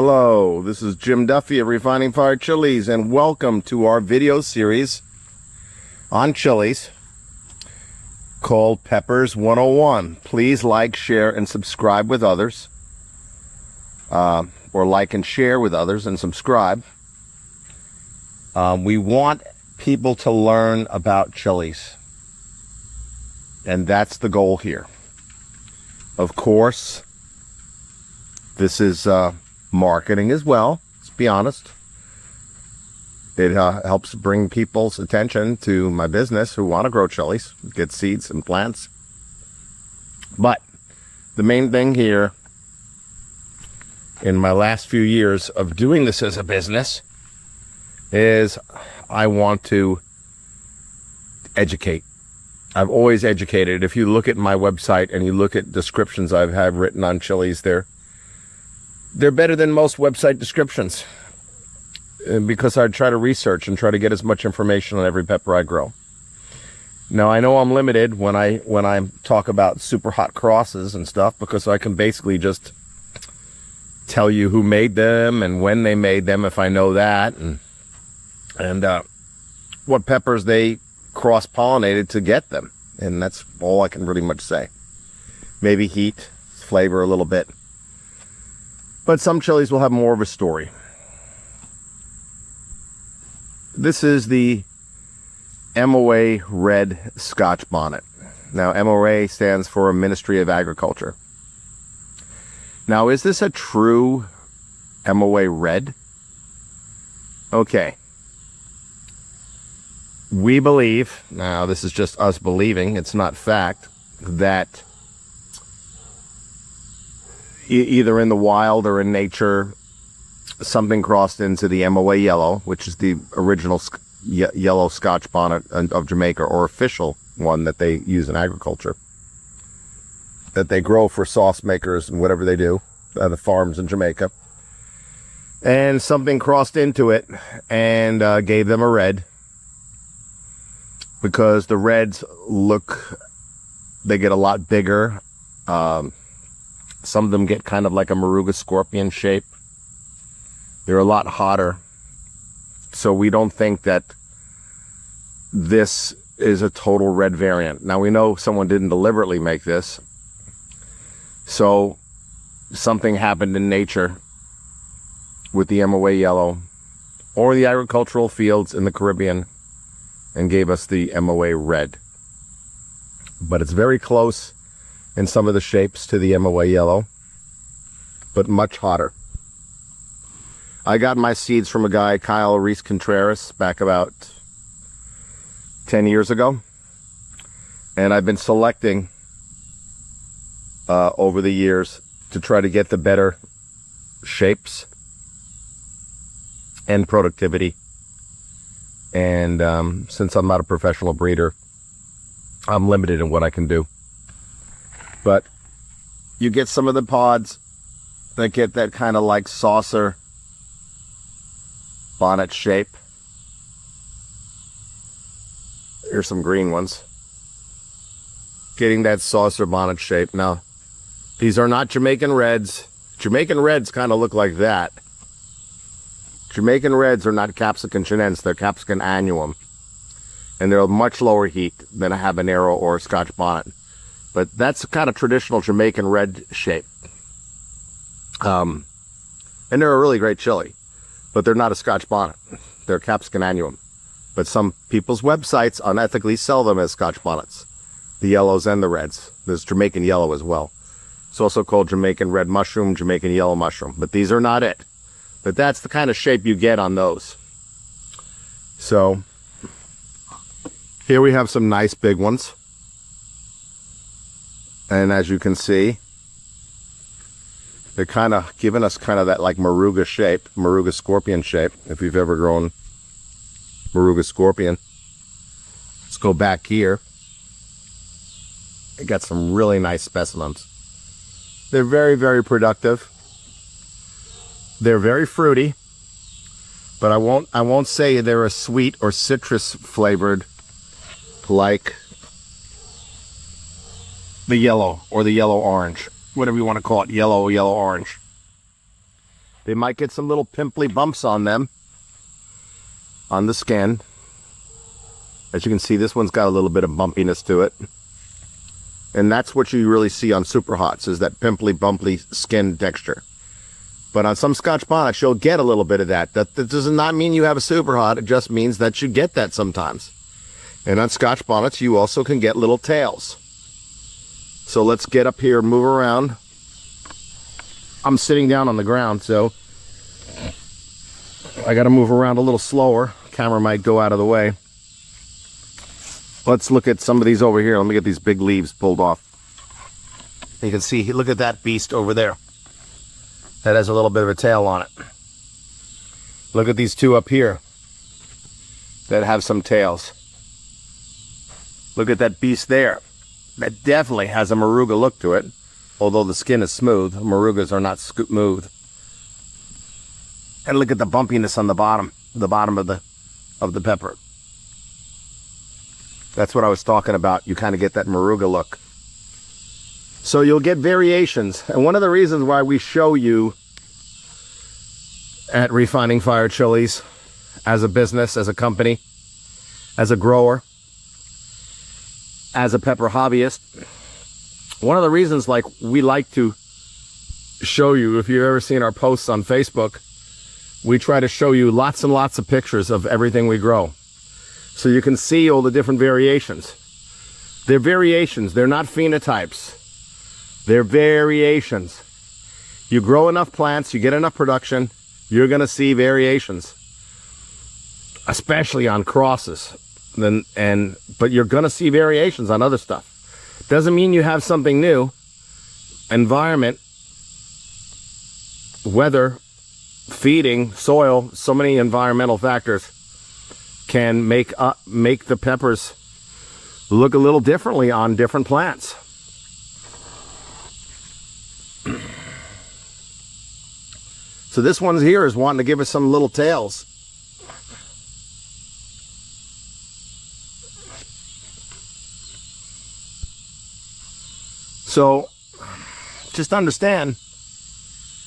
Hello, this is Jim Duffy of Refining Fire Chiles, and welcome to our video series on chilies called Peppers 101. Please like, share, and subscribe with others. Or like and share with others and subscribe. We want people to learn about chilies. And that's the goal here. Of course, this is marketing as well, let's be honest. It helps bring people's attention to my business who want to grow chilies, get seeds and plants. But the main thing here, in my last few years of doing this as a business, is I want to educate. I've always educated. If you look at my website and you look at descriptions I have written on chilies, they're better than most website descriptions, because I try to research and try to get as much information on every pepper I grow. Now, I know I'm limited when I talk about super hot crosses and stuff, because I can basically just tell you who made them and when they made them, if I know that, and what peppers they cross-pollinated to get them. And that's all I can really much say. Maybe heat, flavor a little bit. But some chilies will have more of a story. This is the MOA Red Scotch Bonnet. Now, MOA stands for Ministry of Agriculture. Now, is this a true MOA Red? Okay. We believe, now this is just us believing, it's not fact, that either in the wild or in nature, something crossed into the MOA yellow, which is the original yellow Scotch bonnet of Jamaica, or official one that they use in agriculture, that they grow for sauce makers and whatever they do, the farms in Jamaica. And something crossed into it and gave them a red, because the reds they get a lot bigger. Some of them get kind of like a Moruga scorpion shape. They're a lot hotter. So we don't think that this is a total red variant. Now, we know someone didn't deliberately make this. So something happened in nature with the MOA yellow or the agricultural fields in the Caribbean and gave us the MOA red. But it's very close in some of the shapes to the MOA yellow, but much hotter. I got my seeds from a guy, Kyle Reese Contreras, back about 10 years ago. And I've been selecting over the years to try to get the better shapes and productivity. And since I'm not a professional breeder, I'm limited in what I can do. But you get some of the pods that get that kind of like saucer bonnet shape. Here's some green ones. Getting that saucer bonnet shape. Now, these are not Jamaican Reds. Jamaican Reds kind of look like that. Jamaican Reds are not Capsicum chinense, they're Capsicum annuum. And they're a much lower heat than a habanero or a Scotch bonnet. But that's a kind of traditional Jamaican Red shape. And they're a really great chili. But they're not a Scotch bonnet. They're Capsicum annuum. But some people's websites unethically sell them as Scotch bonnets. The yellows and the reds. There's Jamaican yellow as well. It's also called Jamaican red mushroom, Jamaican yellow mushroom. But these are not it. But that's the kind of shape you get on those. So, here we have some nice big ones. And as you can see, they're kind of giving us kind of that like Moruga shape, Moruga scorpion shape, if you've ever grown Moruga scorpion. Let's go back here. I got some really nice specimens. They're very, very productive. They're very fruity, but I won't say they're a sweet or citrus flavored like the yellow or the yellow orange, whatever you want to call it, yellow orange. They might get some little pimply bumps on them, on the skin. As you can see, this one's got a little bit of bumpiness to it. And that's what you really see on super hots, is that pimply, bumpy skin texture. But on some Scotch bonnets, you'll get a little bit of that. That does not mean you have a super hot. It just means that you get that sometimes. And on Scotch bonnets, you also can get little tails. So let's get up here, move around. I'm sitting down on the ground, so I got to move around a little slower. Camera might go out of the way. Let's look at some of these over here. Let me get these big leaves pulled off. You can see, look at that beast over there. That has a little bit of a tail on it. Look at these two up here that have some tails. Look at that beast there. That definitely has a Moruga look to it. Although the skin is smooth, Morugas are not smooth. And look at the bumpiness on the bottom of the pepper. That's what I was talking about. You kind of get that Moruga look. So you'll get variations. And one of the reasons why we show you at Refining Fire Chilies as a business, as a company, as a grower, as a pepper hobbyist, one of the reasons we like to show you, if you've ever seen our posts on Facebook, we try to show you lots and lots of pictures of everything we grow. So you can see all the different variations. They're variations, they're not phenotypes. They're variations. You grow enough plants, you get enough production, you're going to see variations. Especially on crosses. But you're going to see variations on other stuff. Doesn't mean you have something new. Environment, weather, feeding, soil, so many environmental factors can make the peppers look a little differently on different plants. So this one here is wanting to give us some little tails. So just understand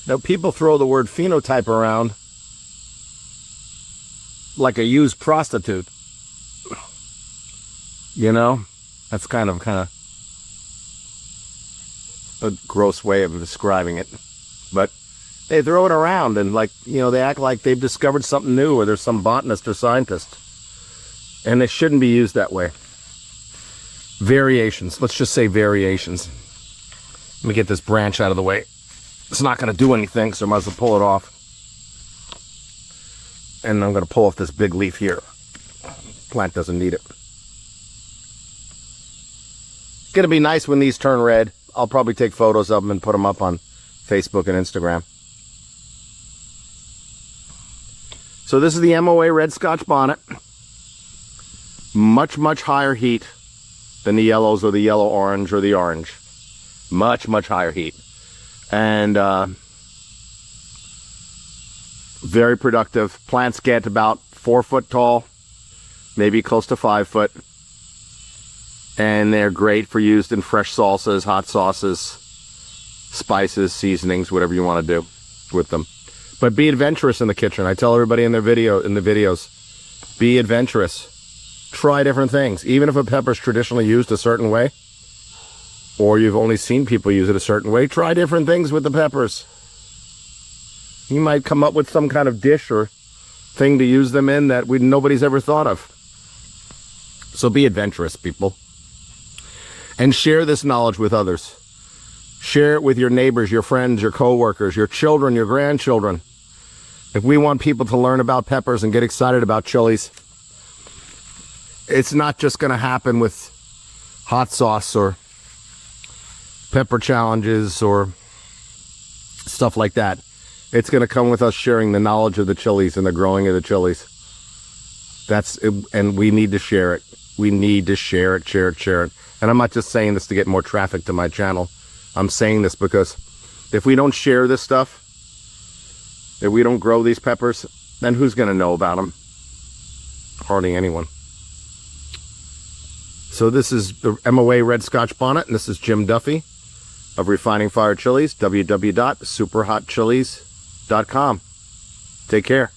that people throw the word phenotype around like a used prostitute. You know, that's kind of a gross way of describing it. But they throw it around and they act like they've discovered something new, or there's some botanist or scientist. And it shouldn't be used that way. Variations. Let's just say variations. Let me get this branch out of the way. It's not going to do anything, so I might as well pull it off. And I'm going to pull off this big leaf here. Plant doesn't need it. It's going to be nice when these turn red. I'll probably take photos of them and put them up on Facebook and Instagram. So this is the MOA Red Scotch Bonnet. Much, much higher heat than the yellows or the yellow-orange or the orange. Much, much higher heat. And very productive. Plants get about 4 foot tall, maybe close to 5 foot. And they're great for used in fresh salsas, hot sauces, spices, seasonings, whatever you want to do with them. But be adventurous in the kitchen. I tell everybody in the videos, be adventurous. Try different things. Even if a pepper's traditionally used a certain way, or you've only seen people use it a certain way, try different things with the peppers. You might come up with some kind of dish or thing to use them in that nobody's ever thought of. So be adventurous, people. And share this knowledge with others. Share it with your neighbors, your friends, your co-workers, your children, your grandchildren. If we want people to learn about peppers and get excited about chilies, it's not just going to happen with hot sauce or pepper challenges or stuff like that. It's going to come with us sharing the knowledge of the chilies and the growing of the chilies. And we need to share it. We need to share it. And I'm not just saying this to get more traffic to my channel. I'm saying this because if we don't share this stuff, if we don't grow these peppers, then who's going to know about them? Hardly anyone. So this is the MOA Red Scotch Bonnet, and this is Jim Duffy of Refining Fire Chilies, www.superhotchilies.com. Take care.